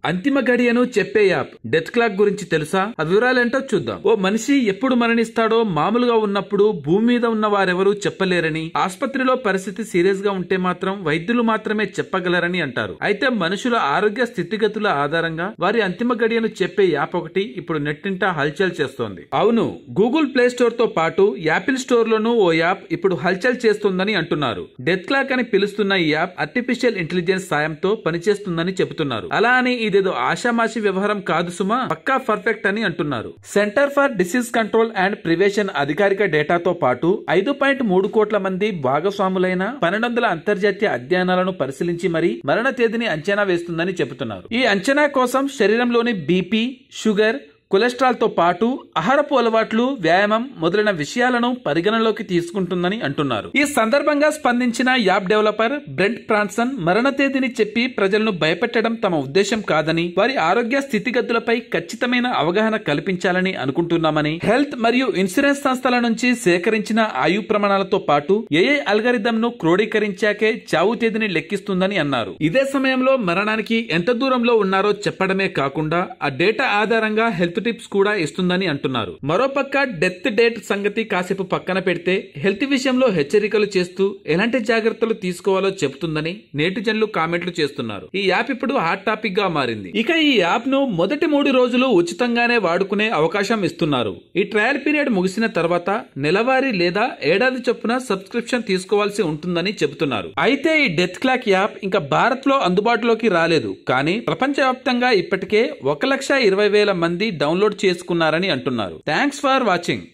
అంతిమ గడియను చెప్పే app death clock గురించి తెలుసా? ఆ వివరాలేంటో చూద్దాం. ఓ మనిషి ఎప్పుడు మరణిస్తాడో మామూలుగా ఉన్నప్పుడు భూమి మీద ఉన్న వారెవరూ చెప్పలేరని, ఆసుపత్రిలో పరిస్థితి సీరియస్ గా ఉంటే మాత్రం వైద్యులు మాత్రమే చెప్పగలరని అంటారు. అయితే మనుషుల ఆరోగ్య స్థితిగతుల ఆధారంగా వారి అంతిమ గడియను చెప్పే యాప్ ఒకటి ఇప్పుడు నెట్టింట హల్చల్ చేస్తోంది. అవును, గూగుల్ ప్లే స్టోర్ తో పాటు యాపిల్ స్టోర్ లోనూ ఓ యాప్ ఇప్పుడు హల్చల్ చేస్తుందని అంటున్నారు. డెత్ క్లాక్ అని పిలుస్తున్న ఈ యాప్ ఆర్టిఫిషియల్ ఇంటెలిజెన్స్ సాయంతో పనిచేస్తుందని చెబుతున్నారు. అలా అని ఇదేదో ఆషామాషి వ్యవహారం కాదు సుమా, పక్కా పర్ఫెక్ట్ అని అంటున్నారు. Centre for disease control and prevention అధికారిక డేటాతో పాటు 5.3 కోట్ల మంది భాగస్వాములైన 1200 అంతర్జాతీయ అధ్యయనాలను పరిశీలించి మరీ మరణ తేదీని అంచనా వేస్తుందని చెబుతున్నారు. ఈ అంచనా కోసం శరీరంలోని బీపీ, షుగర్, కొలెస్ట్రాల్ తో పాటు ఆహారపు అలవాట్లు, వ్యాయామం మొదలైన విషయాలను పరిగణలోకి తీసుకుంటుందని అంటున్నారు. ఈ సందర్భంగా స్పందించిన యాప్ డెవలపర్ బ్రెంట్ ప్రాన్సన్ మరణ తేదీని చెప్పి ప్రజలను భయపెట్టడం తమ ఉద్దేశం కాదని, వారి ఆరోగ్య స్థితిగతులపై ఖచ్చితమైన అవగాహన కల్పించాలని అనుకుంటున్నామని, హెల్త్ మరియు ఇన్సూరెన్స్ సంస్థల నుంచి సేకరించిన ఆయు ప్రమాణాలతో పాటు ఏఐ అల్గారిథం ను క్రోడీకరించాకే చావు తేదీని లెక్కిస్తుందని అన్నారు. ఇదే సమయంలో మరణానికి ఎంత దూరంలో ఉన్నారో చెప్పడమే కాకుండా ఆ డేటా ఆధారంగా హెల్త్ టిప్స్ కూడా ఇస్తుందని అంటున్నారు. మరోపక్క డెత్ డేట్ సంగతి కాసేపు పక్కన పెడితే హెల్త్ విషయంలో హెచ్చరికలు చేస్తూ ఎలాంటి జాగ్రత్తలు తీసుకోవాలో చెబుతుందని నేటిజన్లు కామెంట్లు చేస్తున్నారు. ఈ యాప్ ఇప్పుడు హాట్ టాపిక్ గా మారింది. ఇక ఈ యాప్ ను మొదటి 3 రోజులు ఉచితంగానే వాడుకునే అవకాశం ఇస్తున్నారు. ఈ ట్రయల్ పీరియడ్ ముగిసిన తర్వాత నెలవారీ లేదా ఏడాది చొప్పున సబ్స్క్రిప్షన్ తీసుకోవాల్సి ఉంటుందని చెబుతున్నారు. అయితే ఈ డెత్ క్లాక్ యాప్ ఇంకా భారత్ లో అందుబాటులోకి రాలేదు. కానీ ప్రపంచవ్యాప్తంగా ఇప్పటికే 1,20,000 మంది డౌన్లోడ్ చేసుకున్నారని అంటున్నారు. Thanks for watching.